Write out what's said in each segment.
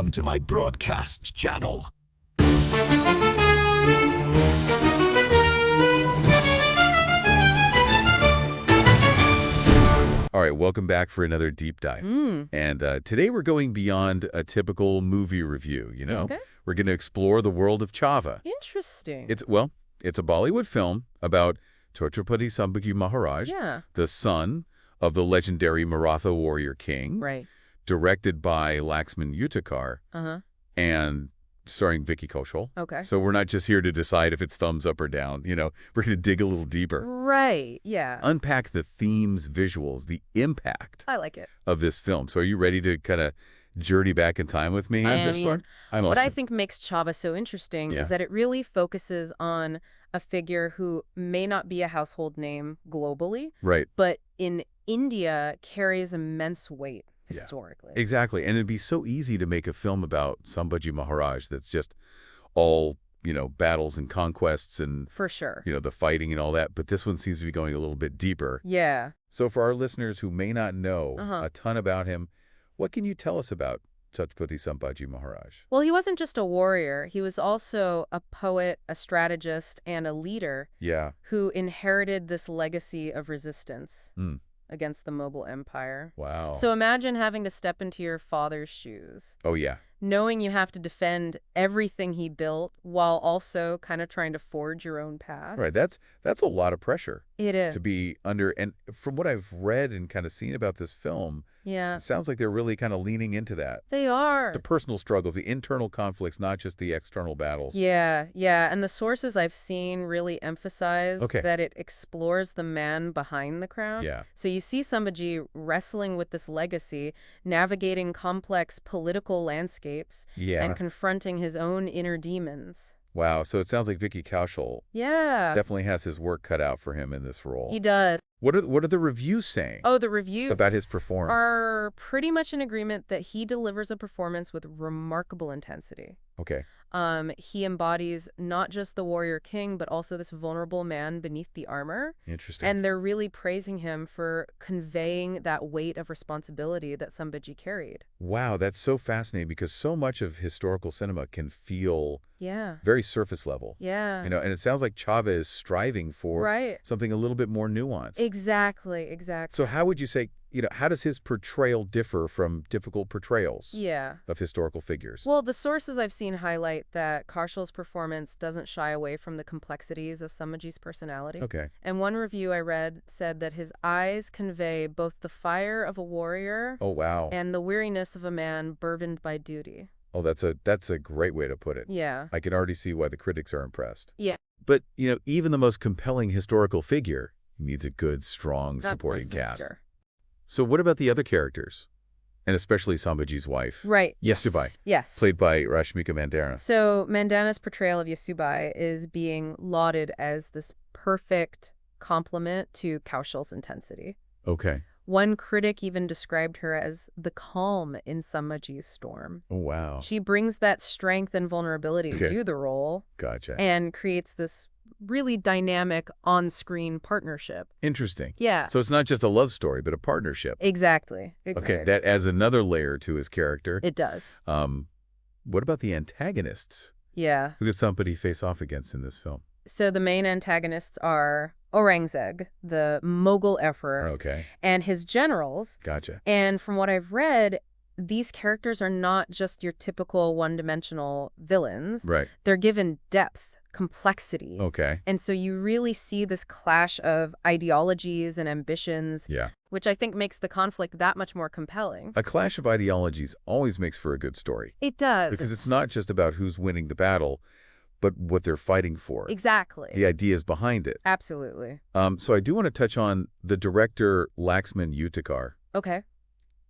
Welcome to my broadcast channel. All right, welcome back for another deep dive. And today we're going beyond a typical movie review, you know? Okay. We're going to explore the world of Chhaava. Interesting. It's a Bollywood film about Chhatrapati Sambhaji Maharaj, Yeah. the son of the legendary Maratha warrior king, Right. directed by Laxman Utekar, Uh-huh. and starring VickyKaushal. Okay. So we're not just here to decide if it's thumbs up or down. You know, we're going to dig a little deeper. Right. Yeah. Unpack the themes, visuals, the impact I like it. of this film. So are you ready to kind of journey back in time with me on this one? I'm What I awesome. think makes Chhaava so interesting Yeah. is that it really focuses on a figure who may not be a household name globally, Right. but in India carries immense weight Yeah. historically. Exactly. And it'd be so easy to make a film about Sambhaji Maharaj that's just all, you know, battles and conquests and, For sure. you know, the fighting and all that. But this one seems to be going a little bit deeper. Yeah. So for our listeners who may not know Uh-huh. a ton about him, what can you tell us about Chhatrapati Sambhaji Maharaj? Well, he wasn't just a warrior. He was also a poet, a strategist, and a leader Yeah. who inherited this legacy of resistance Mm. against the Mughal Empire. Wow. So imagine having to step into your father's shoes, Oh, yeah. knowing you have to defend everything he built while also kind of trying to forge your own path. Right. That's a lot of pressure It is. to be under. And from what I've read and kind of seen about this film, Yeah, it sounds like they're really kind of leaning into that. they are. The personal struggles, the internal conflicts, not just the external battles. Yeah. And the sources I've seen really emphasize Okay. that it explores the man behind the crown. Yeah. So you see Sambhaji wrestling with this legacy, navigating complex political landscapes, Yeah. and confronting his own inner demons. Wow. So it sounds like VickyKaushal Yeah, definitely has his work cut out for him in this role. he does. What are the reviews saying Oh, the reviews about his performance? are pretty much in agreement that he delivers a performance with remarkable intensity. Okay. He embodies not just the warrior king, but also this vulnerable man beneath the armor. Interesting. And they're really praising him for conveying that weight of responsibility that Sambhaji carried. Wow, that's so fascinating because so much of historical cinema can feel Yeah. very surface level. Yeah. You know, and it sounds like Chhaava is striving for Right. something a little bit more nuanced. Exactly. So how would you say, you know, how does his portrayal differ from typical portrayals Yeah. of historical figures? Well, the sources I've seen highlight that Kaushal's performance doesn't shy away from the complexities of Sambhaji's personality. Okay. And one review I read said that his eyes convey both the fire of a warrior Oh, wow. and the weariness of a man burdened by duty. Oh, that's a great way to put it. Yeah. I can already see why the critics are impressed. Yeah. But, you know, even the most compelling historical figure needs a good, strong God supporting bless cast. sister. So what about the other characters? And especially Sambhaji's wife. Right. Yasubai, Yes. played by Rashmika Mandanna. So Mandana's portrayal of Yasubai is being lauded as this perfect complement to Kaushal's intensity. Okay. One critic even described her as the calm in Sambhaji's storm. Oh, wow. She brings that strength and vulnerability to Okay. do the role Gotcha. and creates this really dynamic on-screen partnership. Interesting. Yeah, So it's not just a love story, but a partnership. exactly. Okay, that adds another layer to his character. It does. What about the antagonists? Yeah. Who does somebody face off against in this film? So the main antagonists are Aurangzeb, the Mughal emperor, Okay, and his generals. gotcha. And from what I've read, these characters are not just your typical one-dimensional villains. Right. They're given depth, complexity. Okay. And so you really see this clash of ideologies and ambitions, Yeah. which I think makes the conflict that much more compelling. A clash of ideologies always makes for a good story. It does. Because it's not just about who's winning the battle, but what they're fighting for. Exactly. The ideas behind it. Absolutely. So I do want to touch on the director Laxman Utekar. Okay.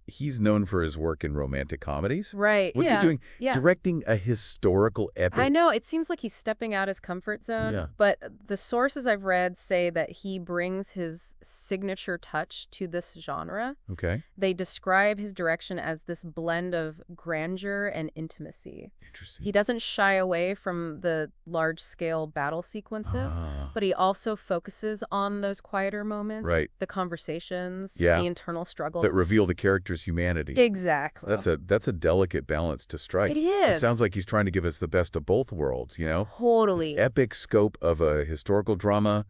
He's known for his work in romantic comedies. Right. What's yeah. he doing? Yeah. Directing a historical epic. I know. It seems like he's stepping out his comfort zone, Yeah. but the sources I've read say that he brings his signature touch to this genre. Okay. They describe his direction as this blend of grandeur and intimacy. Interesting. He doesn't shy away from the large-scale battle sequences, Ah. but he also focuses on those quieter moments, Right. the conversations, Yeah. the internal struggle. That reveal the character's his humanity. Exactly. That's a delicate balance to strike. It It is. sounds like he's trying to give us the best of both worlds, you know? Totally. Epic scope of a historical drama,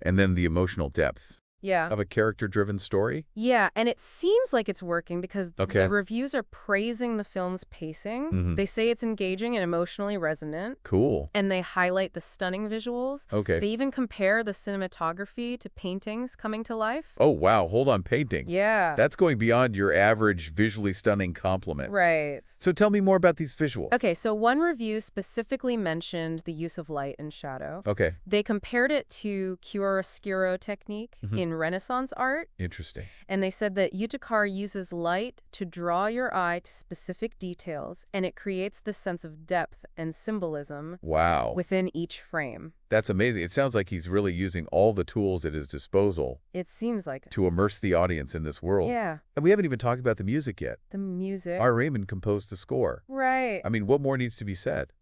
and then the emotional depth Yeah. of a character-driven story. Yeah, and it seems like it's working because Okay. the reviews are praising the film's pacing. Mhm. They say it's engaging and emotionally resonant, Cool. and they highlight the stunning visuals. Okay. They even compare the cinematography to paintings coming to life. Oh, wow. Hold on, paintings. Yeah. That's going beyond your average visually stunning compliment. Right. So tell me more about these visuals. Okay, so one review specifically mentioned the use of light and shadow. Okay. They compared it to chiaroscuro technique in Renaissance art, Interesting. and they said that Utakar uses light to draw your eye to specific details, and it creates this sense of depth and symbolism Wow. within each frame. That's amazing. It sounds like he's really using all the tools at his disposal It seems like it. to immerse the audience in this world. Yeah, And we haven't even talked about the music yet. the music. R. Raymond composed the score. Right. I mean, what more needs to be said?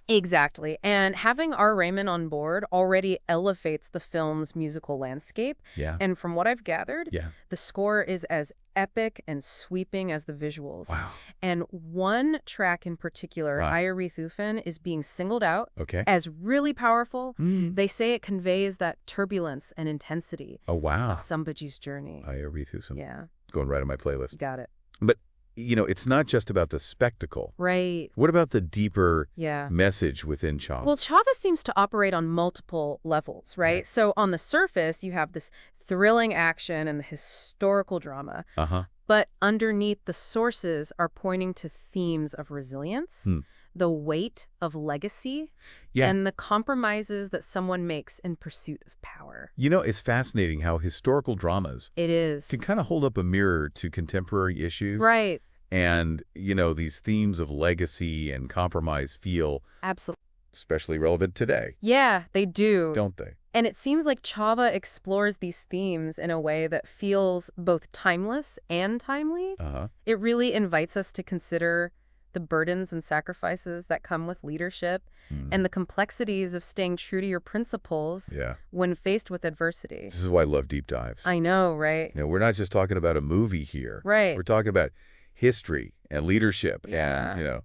Exactly. And having R. Raymond on board already elevates the film's musical landscape. Yeah. And from what I've gathered, Yeah. the score is as epic and sweeping as the visuals. Wow. And one track in particular, Right. Ayarithufan, is being singled out Okay. as really powerful. Mm. They say it conveys that turbulence and intensity Oh, wow. of Sambaji's journey. I read through some. Yeah, Going right on my playlist. got it. But, you know, it's not just about the spectacle. Right. What about the deeper Yeah. message within Chhaava? Well, Chhaava seems to operate on multiple levels, right? Right. So on the surface, you have this thrilling action and the historical drama. Uh-huh. But underneath, the sources are pointing to themes of resilience, the weight of legacy, Yeah. and the compromises that someone makes in pursuit of power. You know, it's fascinating how historical dramas It is. can kind of hold up a mirror to contemporary issues. Right. And, you know, these themes of legacy and compromise feel Absolutely. especially relevant today, Yeah, they do. don't they? And it seems like Chhaava explores these themes in a way that feels both timeless and timely. Uh-huh. It really invites us to consider the burdens and sacrifices that come with leadership and the complexities of staying true to your principles Yeah. when faced with adversity. This is why I love deep dives. I know, right? You know, we're not just talking about a movie here. Right. We're talking about history and leadership Yeah. and, you know,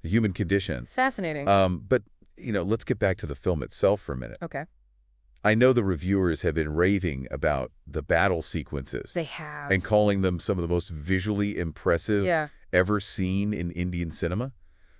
the human condition. It's fascinating. But, you know, let's get back to the film itself for a minute. Okay. I know the reviewers have been raving about the battle sequences They have. and calling them some of the most visually impressive Yeah. ever seen in Indian cinema.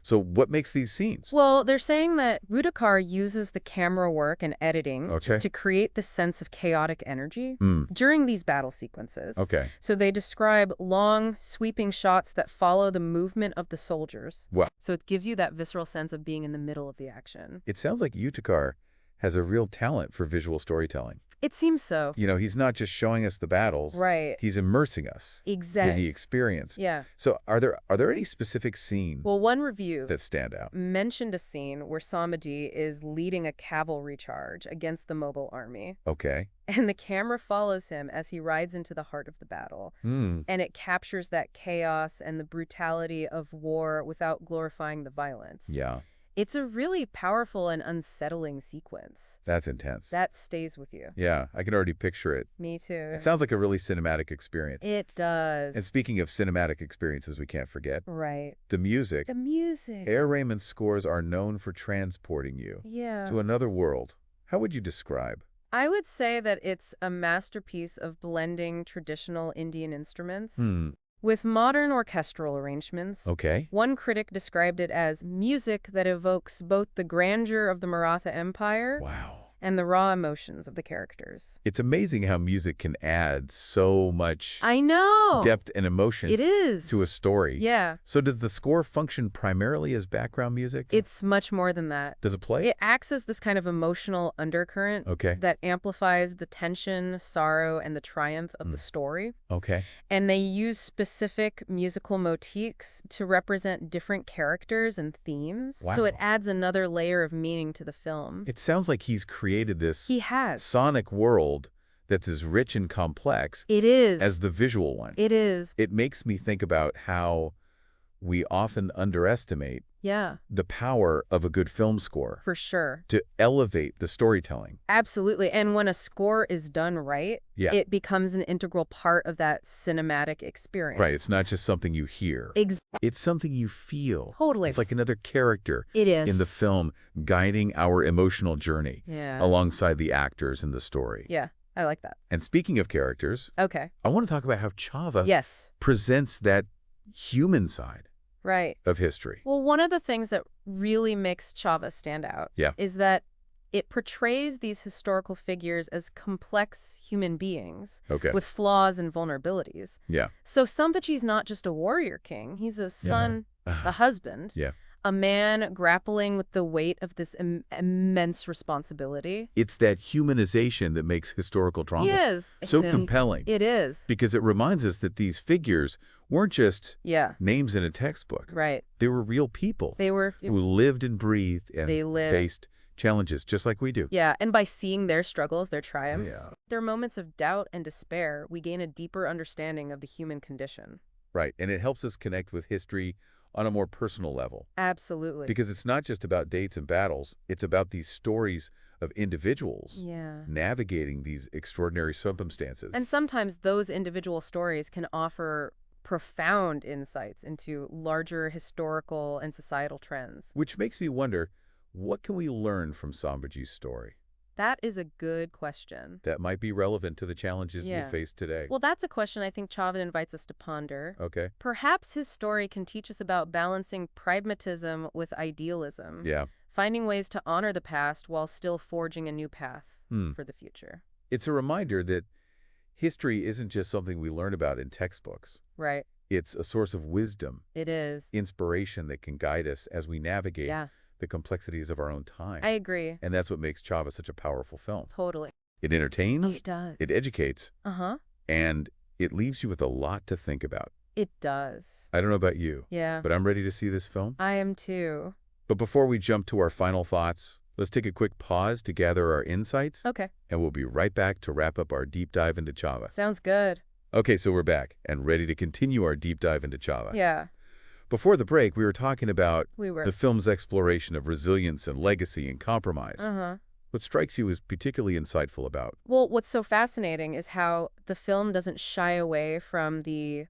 So what makes these scenes? Well, they're saying that Rudakar uses the camera work and editing Okay. to create this sense of chaotic energy Mm, during these battle sequences. okay. So they describe long, sweeping shots that follow the movement of the soldiers. Well, So it gives you that visceral sense of being in the middle of the action. it sounds like Utakar has a real talent for visual storytelling. It seems so. You know, he's not just showing us the battles. Right. He's immersing us in Exactly. the experience. Yeah. So are there any specific scenes Well, one review that stand out? mentioned a scene where Samadhi is leading a cavalry charge against the Mughal army. Okay. And the camera follows him as he rides into the heart of the battle. Hmm. And it captures that chaos and the brutality of war without glorifying the violence. Yeah. It's a really powerful and unsettling sequence. That's intense. That stays with you. Yeah, I can already picture it. Me too. It sounds like a really cinematic experience. It does. And speaking of cinematic experiences, we can't forget Right. the music. The music. Air Raymond's scores are known for transporting you Yeah. to another world. How would you describe? I would say that it's a masterpiece of blending traditional Indian instruments with modern orchestral arrangements. Okay. One critic described it as music that evokes both the grandeur of the Maratha Empire Wow. and the raw emotions of the characters. It's amazing how music can add so much I know. depth and emotion It is. to a story. Yeah. So does the score function primarily as background music? It's much more than that. Does it play? It acts as this kind of emotional undercurrent Okay. that amplifies the tension, sorrow, and the triumph of the story. Okay. And they use specific musical motifs to represent different characters and themes. So it Wow. adds another layer of meaning to the film. It sounds like he's created this He has. sonic world that's as rich and complex It is. as the visual one. It is. It makes me think about how we often underestimate Yeah, the power of a good film score for sure. to elevate the storytelling. Absolutely. And when a score is done right, Yeah. it becomes an integral part of that cinematic experience. Right. It's not just something you hear. Ex It's something you feel. Totally. It's like another character It is. in the film guiding our emotional journey Yeah. alongside the actors in the story. Yeah, I like that. And speaking of characters, Okay. I want to talk about how Chhaava Yes. presents that human side Right. of history. Well, one of the things that really makes Chhaava stand out Yeah. is that it portrays these historical figures as complex human beings Okay. with flaws and vulnerabilities. Yeah. So Sambhaji's not just a warrior king. He's a son, a husband, Yeah. a man grappling with the weight of this immense responsibility. It's that humanization that makes historical drama He is. so compelling. It is. Because it reminds us that these figures weren't just Yeah. names in a textbook. Right. They were real people They were. who lived and breathed and They lived. faced challenges just like we do. Yeah, and by seeing their struggles, their triumphs, Yeah. their moments of doubt and despair, we gain a deeper understanding of the human condition. Right. And it helps us connect with history on a more personal level. Absolutely. Because it's not just about dates and battles. It's about these stories of individuals Yeah. navigating these extraordinary circumstances. And sometimes those individual stories can offer profound insights into larger historical and societal trends. Which makes me wonder, what can we learn from Sambhaji's story That is a good question. that might be relevant to the challenges Yeah. we face today? Well, that's a question I think Chhaava invites us to ponder. Okay. Perhaps his story can teach us about balancing pragmatism with idealism, Yeah. finding ways to honor the past while still forging a new path for the future. It's a reminder that history isn't just something we learn about in textbooks. Right. It's a source of wisdom, It is. inspiration that can guide us as we navigate Yeah, the complexities of our own time. I agree. And that's what makes Chhaava such a powerful film. Totally. It entertains, It does. it educates, Uh-huh. and it leaves you with a lot to think about. It does. I don't know about you, Yeah. but I'm ready to see this film. I am too. But before we jump to our final thoughts, let's take a quick pause to gather our insights, Okay. and we'll be right back to wrap up our deep dive into Chhaava. Sounds good. Okay, so we're back and ready to continue our deep dive into Chhaava. Yeah, Before the break, we were talking about we were. the film's exploration of resilience and legacy and compromise. Uh-huh. What strikes you as particularly insightful about? Well, what's so fascinating is how the film doesn't shy away from the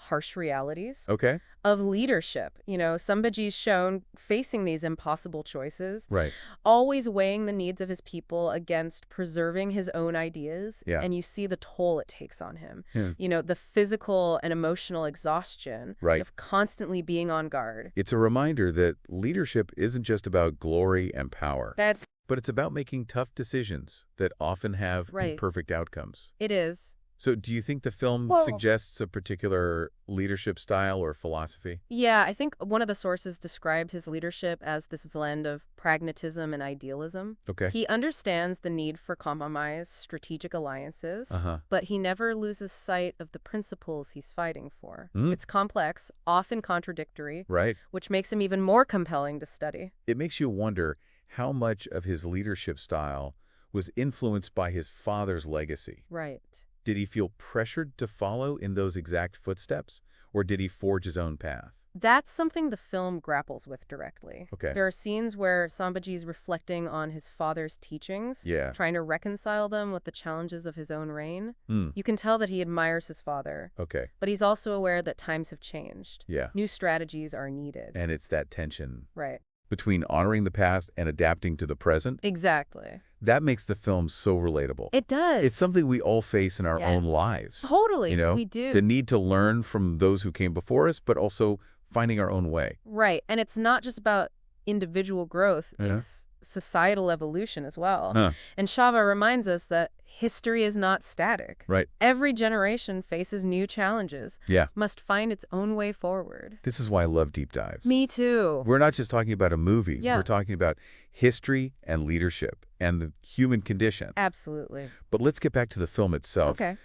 harsh realities Okay. of leadership. You know, Sambhaji's shown facing these impossible choices, Right. always weighing the needs of his people against preserving his own ideas. Yeah. And you see the toll it takes on him. Yeah. You know, the physical and emotional exhaustion Right. of constantly being on guard. It's a reminder that leadership isn't just about glory and power, That's but it's about making tough decisions that often have Right. imperfect outcomes. It is. So do you think the film Well- suggests a particular leadership style or philosophy? Yeah, I think one of the sources described his leadership as this blend of pragmatism and idealism. Okay. He understands the need for compromise, strategic alliances, Uh-huh. but he never loses sight of the principles he's fighting for. Mm. It's complex, often contradictory, Right. which makes him even more compelling to study. It makes you wonder how much of his leadership style was influenced by his father's legacy. Right. Did he feel pressured to follow in those exact footsteps, or did he forge his own path? That's something the film grapples with directly. Okay. There are scenes where Sambhaji's reflecting on his father's teachings, Yeah. trying to reconcile them with the challenges of his own reign. Hmm. You can tell that he admires his father, Okay. but he's also aware that times have changed. Yeah. New strategies are needed. And it's that tension Right. between honoring the past and adapting to the present Exactly. that makes the film so relatable. It does. It's something we all face in our Yeah. own lives. Totally. You know, we do. the need to learn from those who came before us, but also finding our own way. Right. And it's not just about individual growth. Uh-huh. It's societal evolution as well. Huh. And Chhaava reminds us that history is not static. Right. Every generation faces new challenges, Yeah. must find its own way forward. This is why I love deep dives. Me too. We're not just talking about a movie. Yeah. We're talking about history and leadership and the human condition. Absolutely. But let's get back to the film itself. Okay.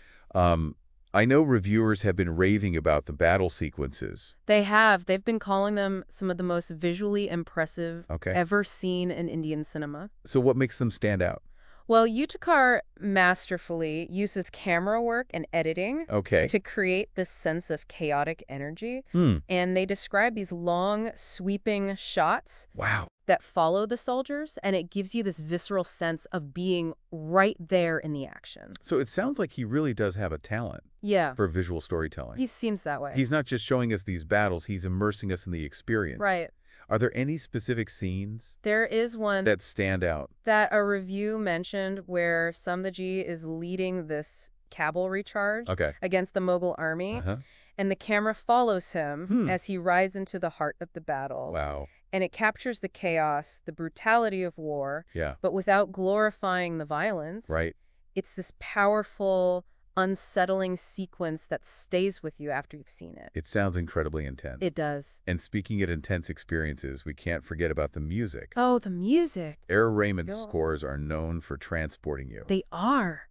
I know reviewers have been raving about the battle sequences. They have. They've been calling them some of the most visually impressive Okay. ever seen in Indian cinema. So what makes them stand out? Well, Utakar masterfully uses camera work and editing Okay. to create this sense of chaotic energy. Hmm. And they describe these long, sweeping shots Wow. that follow the soldiers, and it gives you this visceral sense of being right there in the action. So it sounds like he really does have a talent Yeah, for visual storytelling. he seems that way. He's not just showing us these battles, he's immersing us in the experience. Right. Are there any specific scenes There is one that stand out? that a review mentioned where Sambhaji is leading this cavalry charge Okay. against the Mughal army, Uh-huh. and the camera follows him Hmm. as he rides into the heart of the battle. Wow. And it captures the chaos, the brutality of war, Yeah. but without glorifying the violence. Right. It's this powerful, unsettling sequence that stays with you after you've seen it. It sounds incredibly intense. It does. And speaking of intense experiences, we can't forget about the music. Oh, the music. Air Raymond's Yeah. scores are known for transporting you. They are.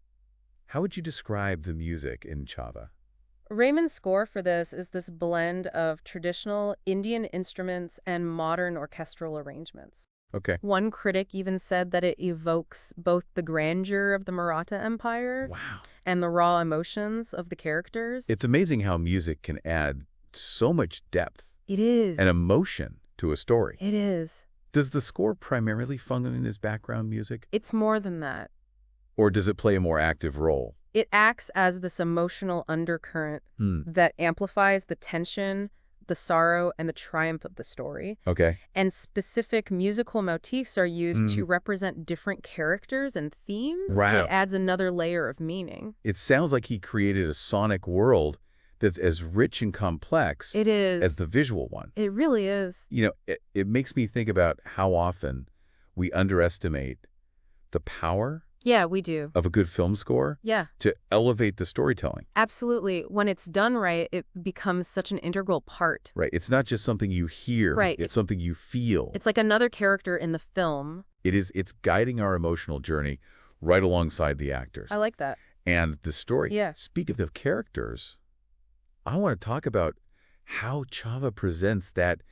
How would you describe the music in Chhaava? Raymond's score for this is this blend of traditional Indian instruments and modern orchestral arrangements. Okay. One critic even said that it evokes both the grandeur of the Maratha Empire Wow. and the raw emotions of the characters. It's amazing how music can add so much depth It is. and emotion to a story. It is. Does the score primarily function as background music, It's more than that. or does it play a more active role? It acts as this emotional undercurrent Hmm. that amplifies the tension, the sorrow, and the triumph of the story. Okay. And specific musical motifs are used to represent different characters and themes. Wow. It adds another layer of meaning. It sounds like he created a sonic world that's as rich and complex It is. as the visual one. It really is. You know, it makes me think about how often we underestimate the power Yeah, we do. of a good film score Yeah, to elevate the storytelling. absolutely. When it's done right, it becomes such an integral part. Right. It's not just something you hear. Right. It's something you feel. It's like another character in the film. It's guiding our emotional journey right alongside the actors. I like that. And the story. Yeah. Speak of the characters, I want to talk about how Chhaava presents that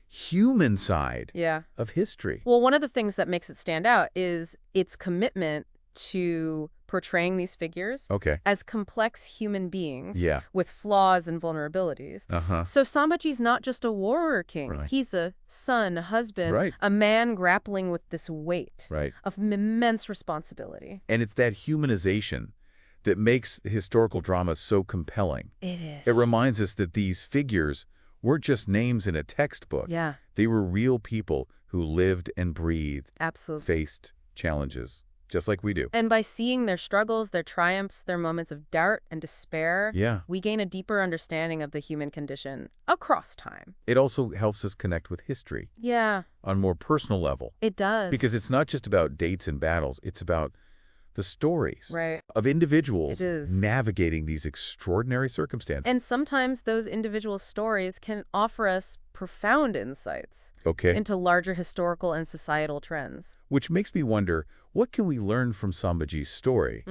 human side Yeah. of history. Well, one of the things that makes it stand out is its commitment to portraying these figures Okay. as complex human beings Yeah. with flaws and vulnerabilities. Uh-huh. So Sambhaji's not just a warrior king. Right. He's a son, a husband, Right. a man grappling with this weight Right. of immense responsibility. And it's that humanization that makes historical drama so compelling. It is. It reminds us that these figures weren't just names in a textbook. Yeah, They were real people who lived and breathed, absolutely. faced challenges, just like we do. And by seeing their struggles, their triumphs, their moments of doubt and despair, Yeah. we gain a deeper understanding of the human condition across time. It also helps us connect with history Yeah, on a more personal level. it does. Because it's not just about dates and battles. It's about the stories right. of individuals It is. navigating these extraordinary circumstances. And sometimes those individual stories can offer us profound insights Okay. into larger historical and societal trends. Which makes me wonder, what can we learn from Sambhaji's story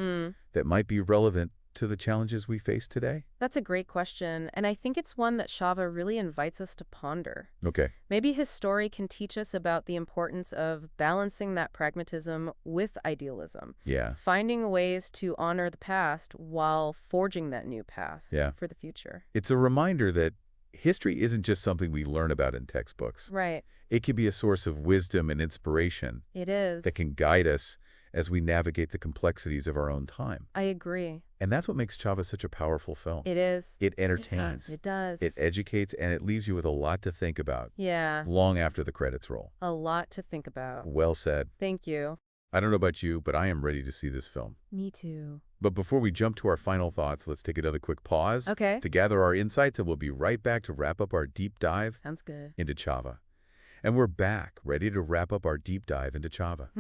that might be relevant to the challenges we face today? That's a great question, and I think it's one that Chhaava really invites us to ponder. Okay. Maybe his story can teach us about the importance of balancing that pragmatism with idealism, Yeah. finding ways to honor the past while forging that new path Yeah. for the future. It's a reminder that history isn't just something we learn about in textbooks. Right. It can be a source of wisdom and inspiration It is. that can guide us as we navigate the complexities of our own time. I agree. And that's what makes Chhaava such a powerful film. It is. It entertains, It does. it educates, and it leaves you with a lot to think about Yeah, long after the credits roll. a lot to think about. Well said. Thank you. I don't know about you, but I am ready to see this film. Me too. But before we jump to our final thoughts, let's take another quick pause Okay. to gather our insights, and we'll be right back to wrap up our deep dive Sounds good. into Chhaava. And we're back, ready to wrap up our deep dive into Chhaava.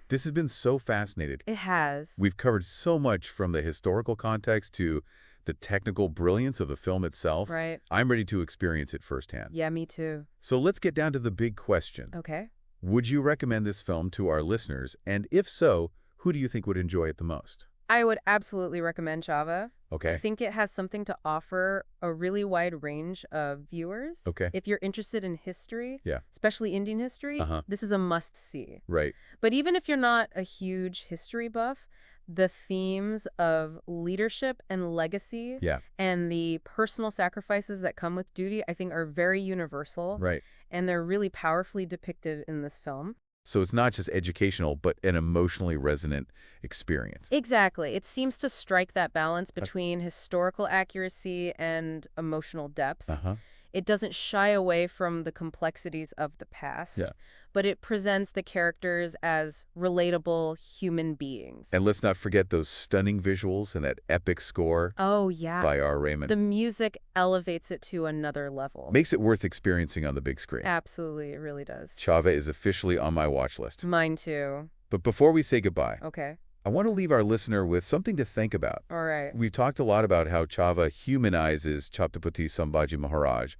This has been so fascinating. It has. We've covered so much from the historical context to the technical brilliance of the film itself. Right. I'm ready to experience it firsthand. Yeah, me too. So let's get down to the big question. Okay. Would you recommend this film to our listeners? And if so, who do you think would enjoy it the most? I would absolutely recommend Chhaava. I Okay. think it has something to offer a really wide range of viewers. Okay. If you're interested in history, Yeah. especially Indian history, Uh-huh. this is a must-see. Right. But even if you're not a huge history buff, the themes of leadership and legacy Yeah. and the personal sacrifices that come with duty, I think are very universal, Right. and they're really powerfully depicted in this film. So it's not just educational, but an emotionally resonant experience. Exactly. It seems to strike that balance between historical accuracy and emotional depth. Uh-huh. It doesn't shy away from the complexities of the past, Yeah. but it presents the characters as relatable human beings. And let's not forget those stunning visuals and that epic score Oh, yeah. by R. Raymond. The music elevates it to another level. Makes it worth experiencing on the big screen. Absolutely, it really does. Chhaava is officially on my watch list. Mine too. But before we say goodbye, Okay. I want to leave our listener with something to think about. All right. We've talked a lot about how Chhaava humanizes Chhatrapati Sambhaji Maharaj,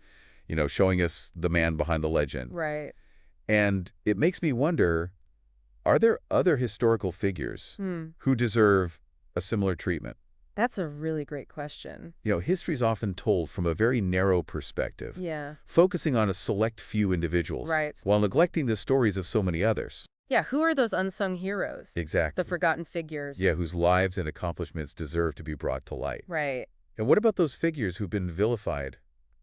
showing us the man behind the legend. Right. And it makes me wonder, are there other historical figures Hmm. who deserve a similar treatment? That's a really great question. History's often told from a very narrow perspective, Yeah. focusing on a select few individuals, Right. while neglecting the stories of so many others. Yeah, who are those unsung heroes? Exactly. The forgotten figures. Yeah, whose lives and accomplishments deserve to be brought to light. Right. And what about those figures who've been vilified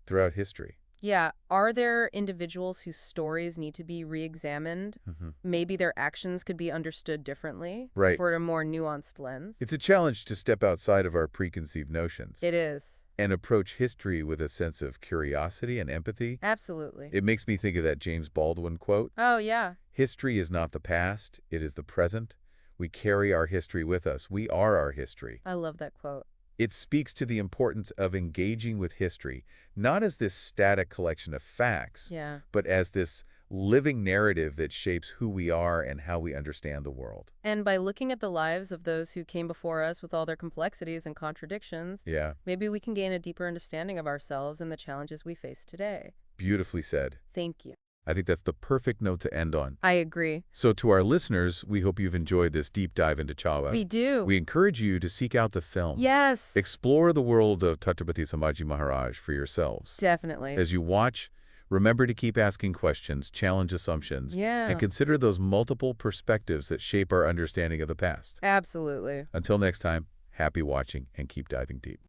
throughout history? Yeah. Are there individuals whose stories need to be re-examined? Maybe their actions could be understood differently? Right. For a more nuanced lens? It's a challenge to step outside of our preconceived notions It is. and approach history with a sense of curiosity and empathy. Absolutely. It makes me think of that James Baldwin quote. Oh, yeah. History is not the past, it is the present. We carry our history with us. We are our history. I love that quote. It speaks to the importance of engaging with history, not as this static collection of facts, Yeah. but as this living narrative that shapes who we are and how we understand the world. And by looking at the lives of those who came before us with all their complexities and contradictions, Yeah, maybe we can gain a deeper understanding of ourselves and the challenges we face today. beautifully said. Thank you. I think that's the perfect note to end on. I agree. So to our listeners, we hope you've enjoyed this deep dive into Chhaava. We do. We encourage you to seek out the film. Yes. Explore the world of Chhatrapati Sambhaji Maharaj for yourselves. Definitely. As you watch, remember to keep asking questions, challenge assumptions, Yeah. and consider those multiple perspectives that shape our understanding of the past. Absolutely. Until next time, happy watching and keep diving deep.